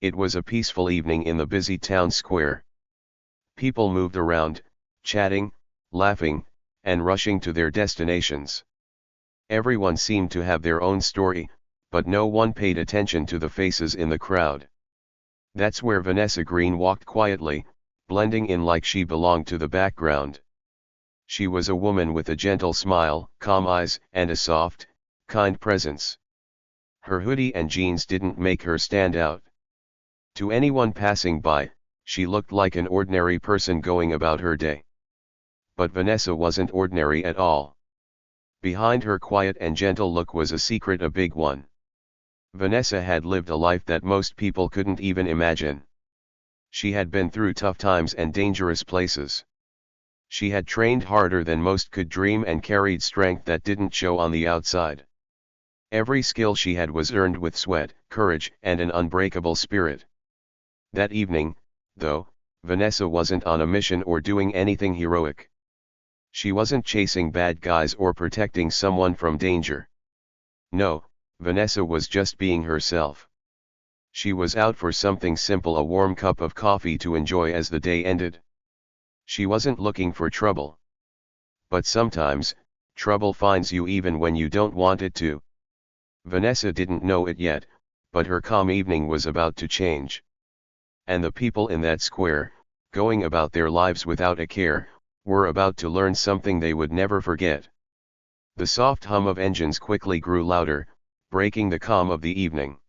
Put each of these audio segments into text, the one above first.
It was a peaceful evening in the busy town square. People moved around, chatting, laughing, and rushing to their destinations. Everyone seemed to have their own story, but no one paid attention to the faces in the crowd. That's where Vanessa Green walked quietly, blending in like she belonged to the background. She was a woman with a gentle smile, calm eyes, and a soft, kind presence. Her hoodie and jeans didn't make her stand out. To anyone passing by, she looked like an ordinary person going about her day. But Vanessa wasn't ordinary at all. Behind her quiet and gentle look was a secret, a big one. Vanessa had lived a life that most people couldn't even imagine. She had been through tough times and dangerous places. She had trained harder than most could dream and carried strength that didn't show on the outside. Every skill she had was earned with sweat, courage, and an unbreakable spirit. That evening, though, Vanessa wasn't on a mission or doing anything heroic. She wasn't chasing bad guys or protecting someone from danger. No, Vanessa was just being herself. She was out for something simple, a warm cup of coffee to enjoy as the day ended. She wasn't looking for trouble. But sometimes, trouble finds you even when you don't want it to. Vanessa didn't know it yet, but her calm evening was about to change. And the people in that square, going about their lives without a care, were about to learn something they would never forget. The soft hum of engines quickly grew louder, breaking the calm of the evening.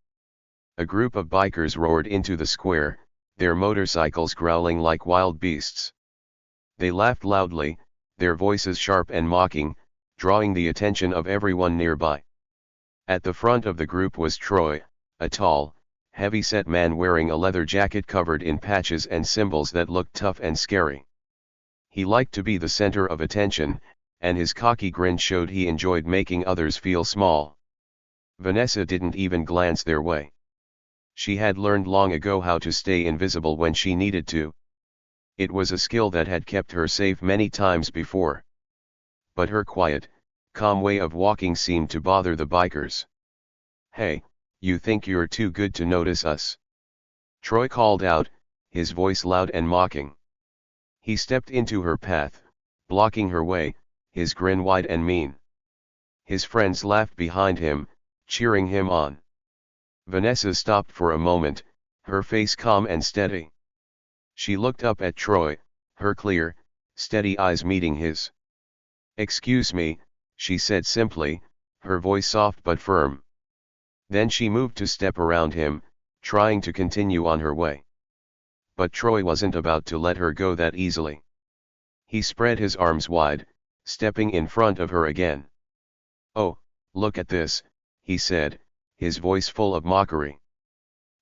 A group of bikers roared into the square, their motorcycles growling like wild beasts. They laughed loudly, their voices sharp and mocking, drawing the attention of everyone nearby. At the front of the group was Troy, a tall, heavy-set man wearing a leather jacket covered in patches and symbols that looked tough and scary. He liked to be the center of attention, and his cocky grin showed he enjoyed making others feel small. Vanessa didn't even glance their way. She had learned long ago how to stay invisible when she needed to. It was a skill that had kept her safe many times before. But her quiet, calm way of walking seemed to bother the bikers. "Hey, you think you're too good to notice us?" Troy called out, his voice loud and mocking. He stepped into her path, blocking her way, his grin wide and mean. His friends laughed behind him, cheering him on. Vanessa stopped for a moment, her face calm and steady. She looked up at Troy, her clear, steady eyes meeting his. "Excuse me," she said simply, her voice soft but firm. Then she moved to step around him, trying to continue on her way. But Troy wasn't about to let her go that easily. He spread his arms wide, stepping in front of her again. "Oh, look at this," he said, his voice full of mockery.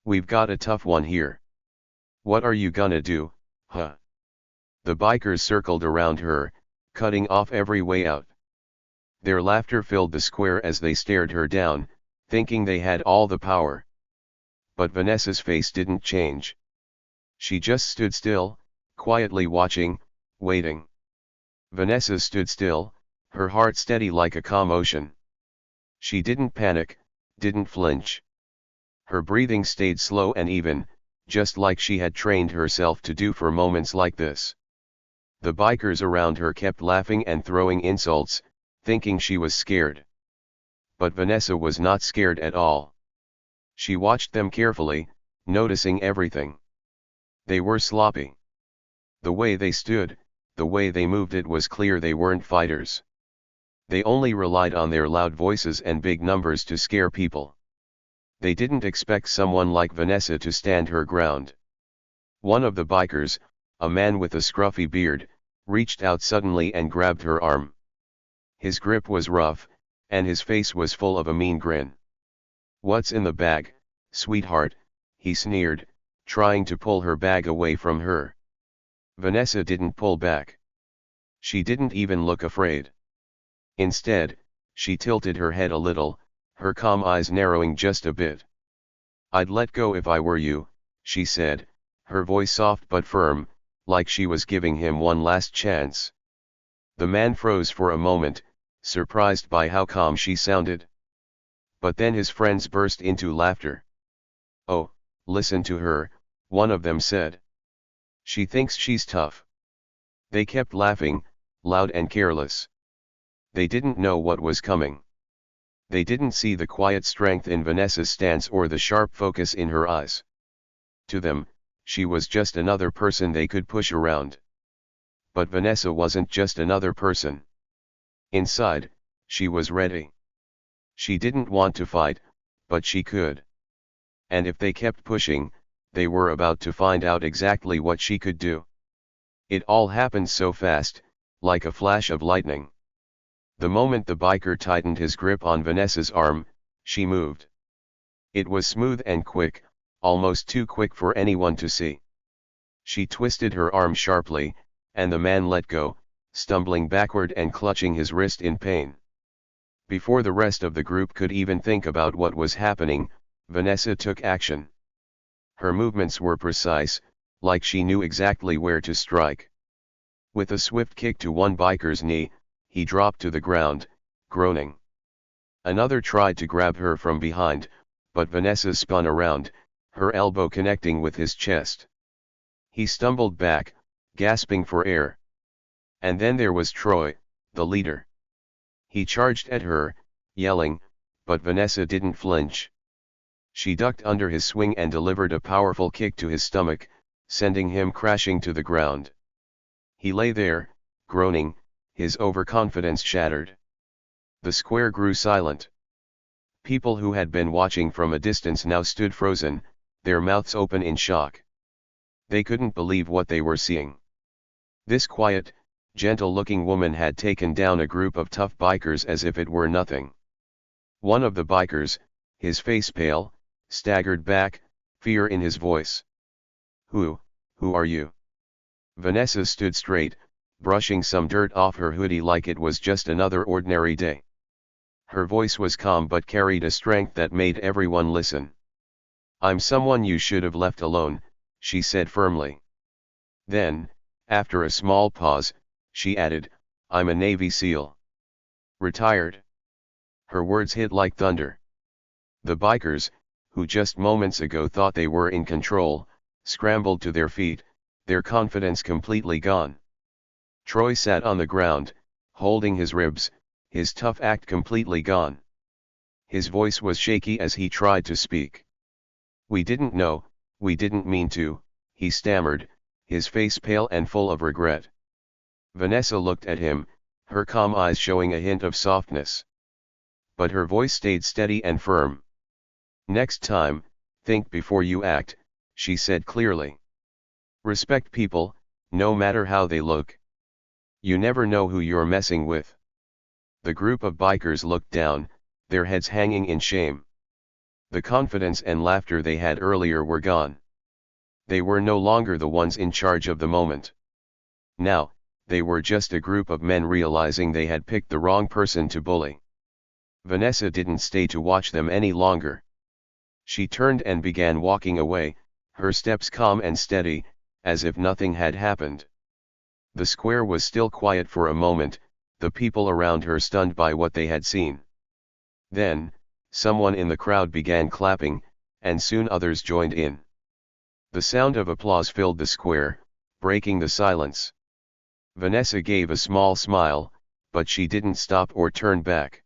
"We've got a tough one here. What are you gonna do, huh?" The bikers circled around her, cutting off every way out. Their laughter filled the square as they stared her down, thinking they had all the power. But Vanessa's face didn't change. She just stood still, quietly watching, waiting. Vanessa stood still, her heart steady like a calm ocean. She didn't panic, didn't flinch. Her breathing stayed slow and even, just like she had trained herself to do for moments like this. The bikers around her kept laughing and throwing insults, thinking she was scared. But Vanessa was not scared at all. She watched them carefully, noticing everything. They were sloppy. The way they stood, the way they moved, it was clear they weren't fighters. They only relied on their loud voices and big numbers to scare people. They didn't expect someone like Vanessa to stand her ground. One of the bikers, a man with a scruffy beard, reached out suddenly and grabbed her arm. His grip was rough, and his face was full of a mean grin. "What's in the bag, sweetheart?" he sneered, trying to pull her bag away from her. Vanessa didn't pull back. She didn't even look afraid. Instead, she tilted her head a little, her calm eyes narrowing just a bit. "I'd let go if I were you," she said, her voice soft but firm, like she was giving him one last chance. The man froze for a moment, surprised by how calm she sounded. But then his friends burst into laughter. "Oh, "Listen to her," one of them said. "She thinks she's tough." They kept laughing, loud and careless. They didn't know what was coming. They didn't see the quiet strength in Vanessa's stance or the sharp focus in her eyes. To them, she was just another person they could push around. But Vanessa wasn't just another person. Inside, she was ready. She didn't want to fight, but she could. And if they kept pushing, they were about to find out exactly what she could do. It all happened so fast, like a flash of lightning. The moment the biker tightened his grip on Vanessa's arm, she moved. It was smooth and quick, almost too quick for anyone to see. She twisted her arm sharply, and the man let go, stumbling backward and clutching his wrist in pain. Before the rest of the group could even think about what was happening, Vanessa took action. Her movements were precise, like she knew exactly where to strike. With a swift kick to one biker's knee, he dropped to the ground, groaning. Another tried to grab her from behind, but Vanessa spun around, her elbow connecting with his chest. He stumbled back, gasping for air. And then there was Troy, the leader. He charged at her, yelling, but Vanessa didn't flinch. She ducked under his swing and delivered a powerful kick to his stomach, sending him crashing to the ground. He lay there, groaning, his overconfidence shattered. The square grew silent. People who had been watching from a distance now stood frozen, their mouths open in shock. They couldn't believe what they were seeing. This quiet, gentle-looking woman had taken down a group of tough bikers as if it were nothing. One of the bikers, his face pale, staggered back, fear in his voice. Who are you?" Vanessa stood straight, brushing some dirt off her hoodie like it was just another ordinary day. Her voice was calm but carried a strength that made everyone listen. "I'm someone you should have left alone," she said firmly. Then, after a small pause, she added, "I'm a Navy SEAL. Retired." Her words hit like thunder. The bikers, who just moments ago thought they were in control, scrambled to their feet, their confidence completely gone. Troy sat on the ground, holding his ribs, his tough act completely gone. His voice was shaky as he tried to speak. "We didn't know, we didn't mean to," he stammered, his face pale and full of regret. Vanessa looked at him, her calm eyes showing a hint of softness. But her voice stayed steady and firm. "Next time, think before you act," she said clearly. "Respect people, no matter how they look. You never know who you're messing with." The group of bikers looked down, their heads hanging in shame. The confidence and laughter they had earlier were gone. They were no longer the ones in charge of the moment. Now, they were just a group of men realizing they had picked the wrong person to bully. Vanessa didn't stay to watch them any longer. She turned and began walking away, her steps calm and steady, as if nothing had happened. The square was still quiet for a moment, the people around her stunned by what they had seen. Then, someone in the crowd began clapping, and soon others joined in. The sound of applause filled the square, breaking the silence. Vanessa gave a small smile, but she didn't stop or turn back.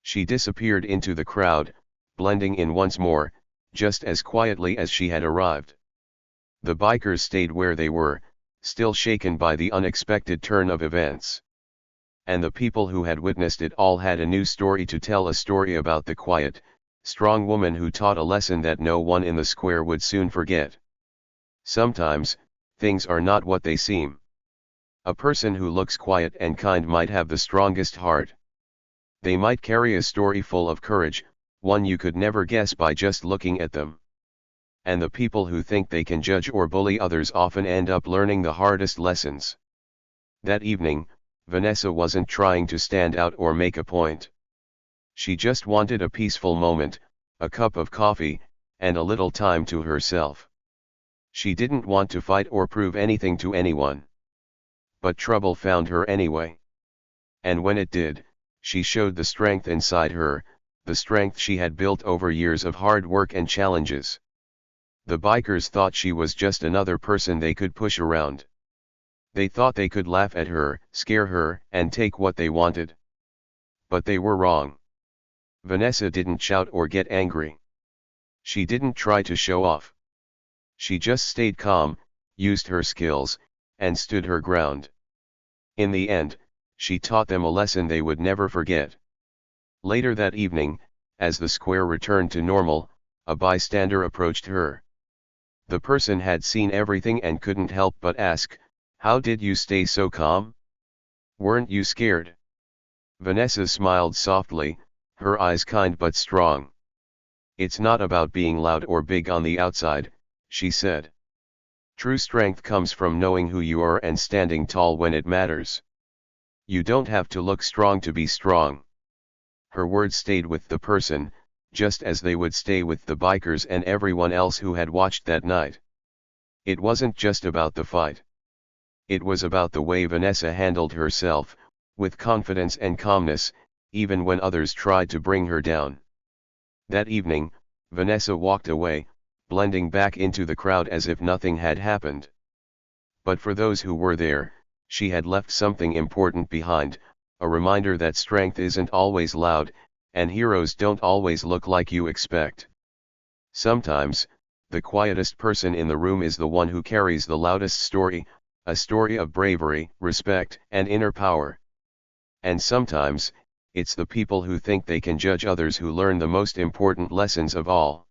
She disappeared into the crowd, blending in once more, just as quietly as she had arrived. The bikers stayed where they were, still shaken by the unexpected turn of events. And the people who had witnessed it all had a new story to tell, a story about the quiet, strong woman who taught a lesson that no one in the square would soon forget. Sometimes, things are not what they seem. A person who looks quiet and kind might have the strongest heart. They might carry a story full of courage, one you could never guess by just looking at them. And the people who think they can judge or bully others often end up learning the hardest lessons. That evening, Vanessa wasn't trying to stand out or make a point. She just wanted a peaceful moment, a cup of coffee, and a little time to herself. She didn't want to fight or prove anything to anyone. But trouble found her anyway. And when it did, she showed the strength inside her, the strength she had built over years of hard work and challenges. The bikers thought she was just another person they could push around. They thought they could laugh at her, scare her, and take what they wanted. But they were wrong. Vanessa didn't shout or get angry. She didn't try to show off. She just stayed calm, used her skills, and stood her ground. In the end, she taught them a lesson they would never forget. Later that evening, as the square returned to normal, a bystander approached her. The person had seen everything and couldn't help but ask, "How did you stay so calm? Weren't you scared?" Vanessa smiled softly, her eyes kind but strong. "It's not about being loud or big on the outside," she said. "True strength comes from knowing who you are and standing tall when it matters. You don't have to look strong to be strong." Her words stayed with the person, just as they would stay with the bikers and everyone else who had watched that night. It wasn't just about the fight. It was about the way Vanessa handled herself, with confidence and calmness, even when others tried to bring her down. That evening, Vanessa walked away, blending back into the crowd as if nothing had happened. But for those who were there, she had left something important behind, a reminder that strength isn't always loud, and heroes don't always look like you expect. Sometimes, the quietest person in the room is the one who carries the loudest story, a story of bravery, respect, and inner power. And sometimes, it's the people who think they can judge others who learn the most important lessons of all.